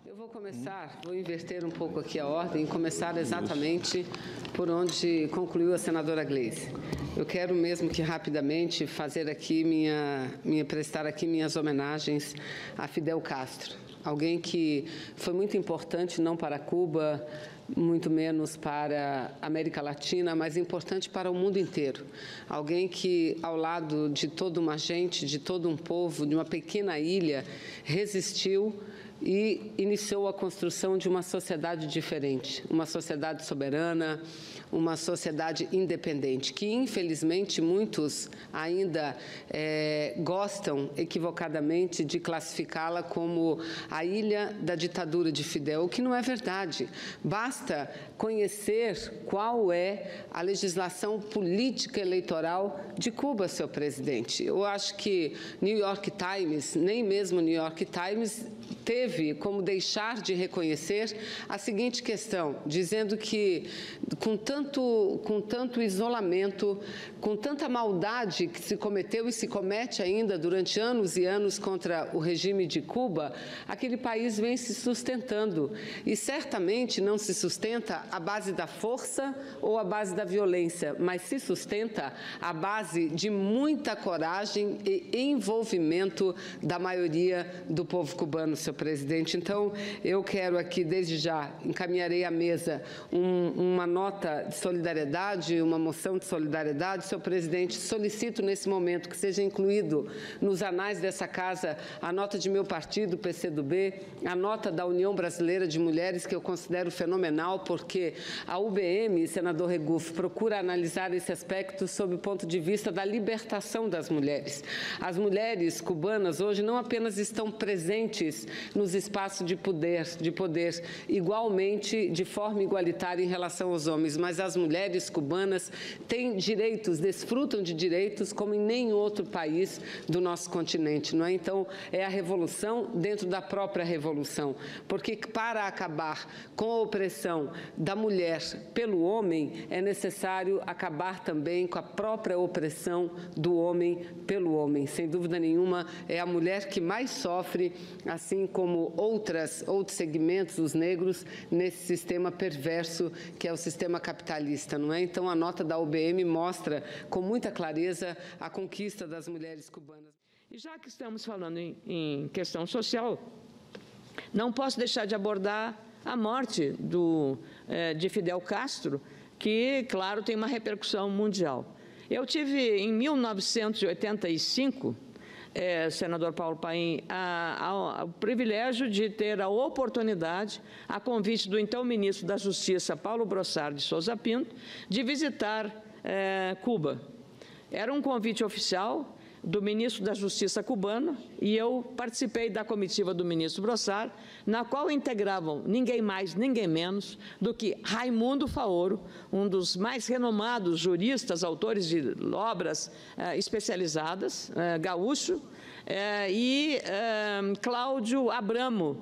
Eu vou inverter um pouco aqui a ordem e começar exatamente por onde concluiu a senadora Gleisi. Eu quero mesmo que rapidamente fazer aqui prestar aqui minhas homenagens a Fidel Castro, alguém que foi muito importante não para Cuba, muito menos para a América Latina, mas importante para o mundo inteiro. Alguém que, ao lado de toda uma gente, de todo um povo, de uma pequena ilha, resistiu e iniciou a construção de uma sociedade diferente, uma sociedade soberana, uma sociedade independente, que, infelizmente, muitos ainda gostam, equivocadamente, de classificá-la como a ilha da ditadura de Fidel, o que não é verdade. Basta conhecer qual é a legislação política eleitoral de Cuba, seu presidente. Eu acho que New York Times, nem mesmo New York Times, teve como deixar de reconhecer a seguinte questão, dizendo que com tanto isolamento, com tanta maldade que se cometeu e se comete ainda durante anos e anos contra o regime de Cuba, aquele país vem se sustentando e certamente não se sustenta à base da força ou à base da violência, mas se sustenta à base de muita coragem e envolvimento da maioria do povo cubano, seu presidente. Então, eu quero aqui, desde já, encaminharei à mesa uma nota de solidariedade, uma moção de solidariedade. Senhor presidente, solicito nesse momento que seja incluído nos anais dessa casa a nota de meu partido, PCdoB, a nota da União Brasileira de Mulheres, que eu considero fenomenal, porque a UBM, senador Regufe, procura analisar esse aspecto sob o ponto de vista da libertação das mulheres. As mulheres cubanas hoje não apenas estão presentes nos espaços de poder igualmente, de forma igualitária em relação aos homens, mas as mulheres cubanas têm direitos, desfrutam de direitos como em nenhum outro país do nosso continente, não é? Então, é a revolução dentro da própria revolução, porque para acabar com a opressão da mulher pelo homem, é necessário acabar também com a própria opressão do homem pelo homem. Sem dúvida nenhuma, é a mulher que mais sofre, assim como outros segmentos, os negros, nesse sistema perverso que é o sistema capitalista, não é? Então, a nota da UBM mostra com muita clareza a conquista das mulheres cubanas. E já que estamos falando em questão social, não posso deixar de abordar a morte de Fidel Castro, que, claro, tem uma repercussão mundial. Eu tive, em 1985, senador Paulo Paim, o privilégio de ter a oportunidade, a convite do então ministro da Justiça, Paulo Brossard de Souza Pinto, de visitar Cuba. Era um convite oficial do ministro da Justiça cubano e eu participei da comitiva do ministro Brossard, na qual integravam ninguém mais, ninguém menos do que Raimundo Faoro, um dos mais renomados juristas, autores de obras especializadas, gaúcho, e Cláudio Abramo,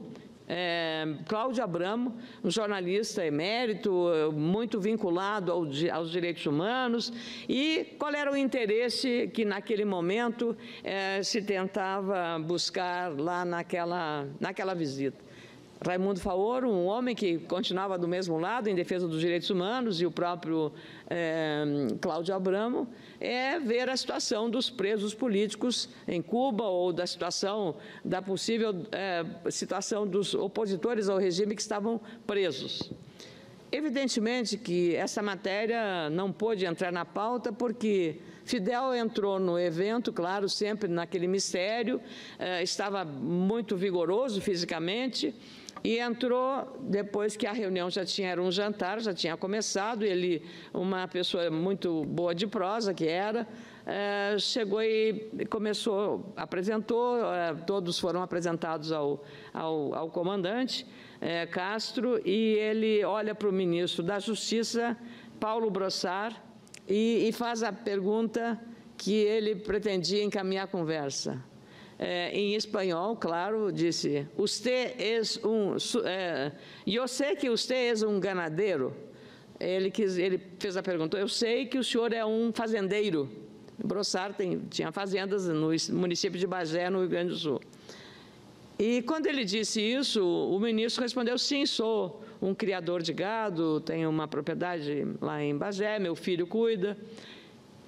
um jornalista emérito, muito vinculado aos direitos humanos. E qual era o interesse que, naquele momento, se tentava buscar lá naquela visita? Raimundo Faoro, um homem que continuava do mesmo lado, em defesa dos direitos humanos, e o próprio Cláudio Abramo, ver a situação dos presos políticos em Cuba ou da possível situação dos opositores ao regime que estavam presos. Evidentemente que essa matéria não pôde entrar na pauta porque Fidel entrou no evento, claro, sempre naquele mistério, estava muito vigoroso fisicamente, e entrou depois que a reunião era um jantar, já tinha começado, ele, uma pessoa muito boa de prosa que era, chegou e apresentou, todos foram apresentados ao comandante Castro, e ele olha para o ministro da Justiça, Paulo Brossard, e faz a pergunta que ele pretendia encaminhar a conversa. Em espanhol, claro, disse: "Usted es eu sei que você é um ganadeiro." Ele fez a pergunta: "Eu sei que o senhor é um fazendeiro." Brossard tinha fazendas no município de Bagé, no Rio Grande do Sul. E, quando ele disse isso, o ministro respondeu: sim, sou um criador de gado, tenho uma propriedade lá em Bagé, meu filho cuida.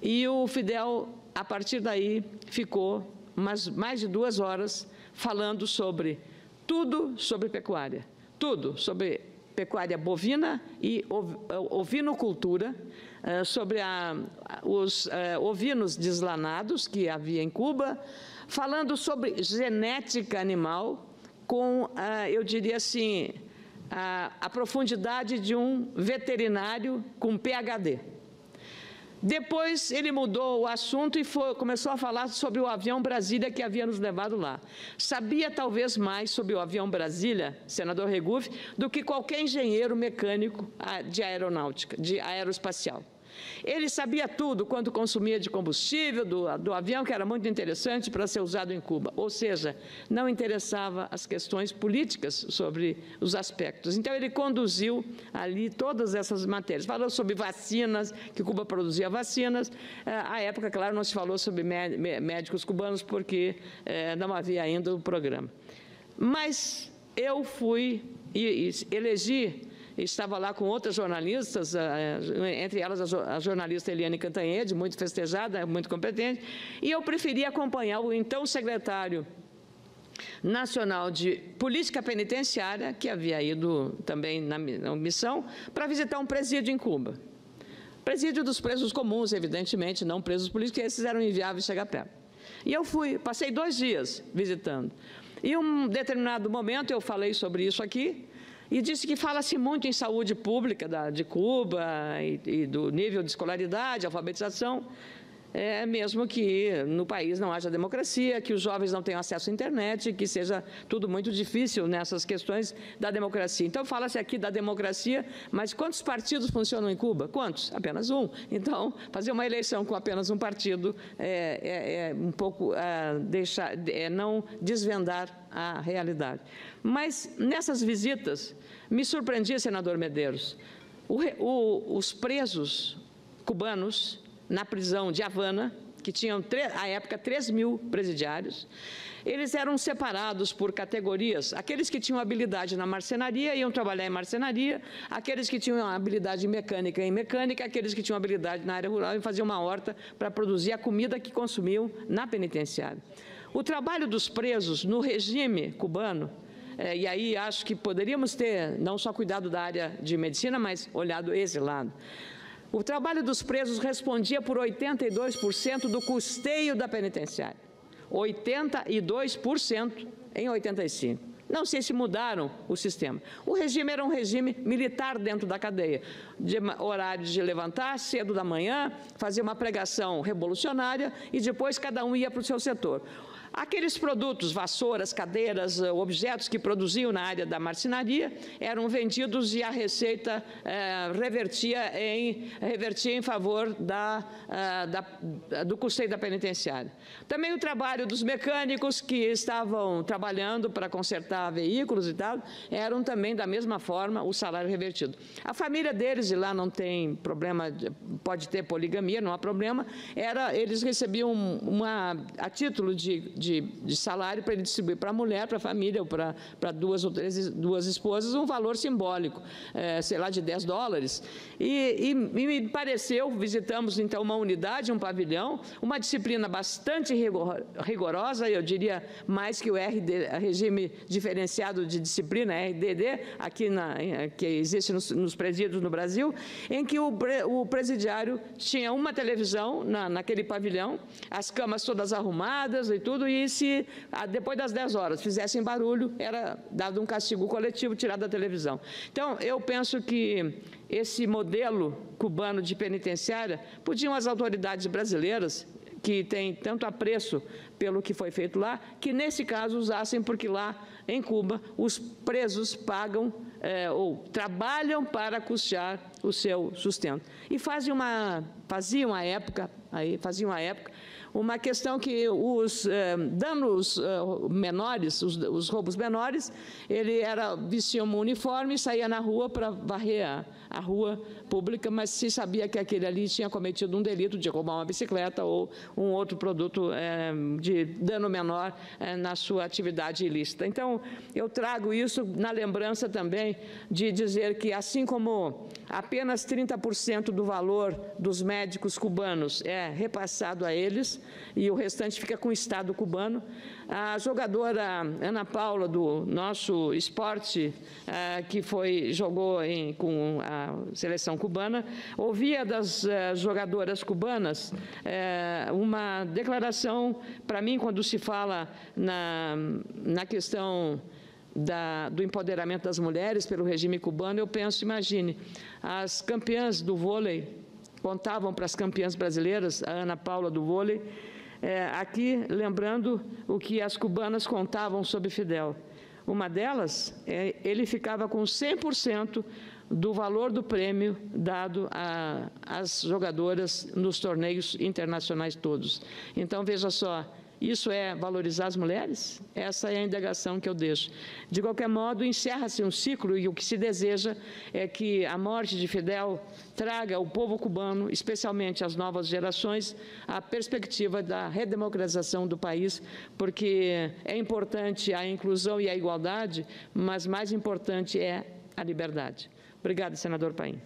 E o Fidel, a partir daí, ficou mais de 2 horas falando sobre tudo sobre pecuária, tudo sobre pecuária bovina e ovinocultura, sobre os ovinos deslanados que havia em Cuba, falando sobre genética animal com, eu diria assim, a profundidade de um veterinário com PhD. Depois ele mudou o assunto e começou a falar sobre o avião Brasília que havia nos levado lá. Sabia talvez mais sobre o avião Brasília, senador Regufe, do que qualquer engenheiro mecânico de aeronáutica, de aeroespacial. Ele sabia tudo, quanto consumia de combustível do avião, que era muito interessante para ser usado em Cuba. Ou seja, não interessava as questões políticas sobre os aspectos. Então, ele conduziu ali todas essas matérias. Falou sobre vacinas, que Cuba produzia vacinas. À época, claro, não se falou sobre médicos cubanos, porque não havia ainda o programa. Mas eu fui e elegi. Estava lá com outras jornalistas, entre elas a jornalista Eliane Cantanhede, muito festejada, muito competente, e eu preferi acompanhar o então secretário nacional de política penitenciária, que havia ido também na missão, para visitar um presídio em Cuba. Presídio dos presos comuns, evidentemente, não presos políticos, porque esses eram inviáveis chegar perto. E eu fui, passei 2 dias visitando. E em um determinado momento eu falei sobre isso aqui, e disse que fala-se muito em saúde pública de Cuba e do nível de escolaridade, alfabetização, mesmo que no país não haja democracia, que os jovens não tenham acesso à internet, que seja tudo muito difícil nessas questões da democracia. Então, fala-se aqui da democracia, mas quantos partidos funcionam em Cuba? Quantos? Apenas um. Então, fazer uma eleição com apenas um partido um pouco não desvendar a realidade. Mas, nessas visitas, me surpreendia, senador Medeiros, os presos cubanos na prisão de Havana, que tinham, à época, 3.000 presidiários, eles eram separados por categorias. Aqueles que tinham habilidade na marcenaria iam trabalhar em marcenaria, aqueles que tinham habilidade em mecânica, aqueles que tinham habilidade na área rural iam fazer uma horta para produzir a comida que consumiam na penitenciária. O trabalho dos presos no regime cubano, e aí acho que poderíamos ter não só cuidado da área de medicina, mas olhado esse lado. O trabalho dos presos respondia por 82% do custeio da penitenciária. 82% em 85. Não sei se mudaram o sistema. O regime era um regime militar dentro da cadeia, de horário de levantar cedo da manhã, fazer uma pregação revolucionária e depois cada um ia para o seu setor. Aqueles produtos, vassouras, cadeiras, objetos que produziam na área da marcenaria, eram vendidos e a receita revertia em favor do custeio da penitenciária. Também o trabalho dos mecânicos que estavam trabalhando para consertar veículos e tal, eram também, da mesma forma, o salário revertido. A família deles, e lá não tem problema, pode ter poligamia, não há problema, eles recebiam a título de salário para ele distribuir para a mulher, para a família, ou para 2 ou 3 esposas, um valor simbólico, sei lá, de $10. E me pareceu, visitamos então uma unidade, um pavilhão, uma disciplina bastante rigorosa, eu diria mais que o regime diferenciado de disciplina, RDD, aqui que existe nos presídios no Brasil, em que o presidiário tinha uma televisão naquele pavilhão, as camas todas arrumadas e tudo, e se depois das 10 horas fizessem barulho, era dado um castigo coletivo, tirado da televisão. Então, eu penso que esse modelo cubano de penitenciária, podiam as autoridades brasileiras, que têm tanto apreço pelo que foi feito lá, que nesse caso usassem, porque lá em Cuba os presos pagam ou trabalham para custear o seu sustento. E faziam à época aí faziam à época, uma questão que os danos menores, os roubos menores, ele vestia um uniforme e saía na rua para varrer a rua pública, mas se sabia que aquele ali tinha cometido um delito de roubar uma bicicleta ou um outro produto de dano menor na sua atividade ilícita. Então, eu trago isso na lembrança também de dizer que, assim como apenas 30% do valor dos médicos cubanos é repassado a eles, e o restante fica com o Estado cubano. A jogadora Ana Paula, do nosso esporte, que jogou com a seleção cubana, ouvia das jogadoras cubanas uma declaração, para mim, quando se fala na questão do empoderamento das mulheres pelo regime cubano, eu penso, imagine, as campeãs do vôlei contavam para as campeãs brasileiras, a Ana Paula do vôlei, aqui lembrando o que as cubanas contavam sobre Fidel. Uma delas, ele ficava com 100% do valor do prêmio dado às jogadoras nos torneios internacionais todos. Então, veja só, isso é valorizar as mulheres? Essa é a indagação que eu deixo. De qualquer modo, encerra-se um ciclo e o que se deseja é que a morte de Fidel traga ao povo cubano, especialmente às novas gerações, a perspectiva da redemocratização do país, porque é importante a inclusão e a igualdade, mas mais importante é a liberdade. Obrigada, senador Paim.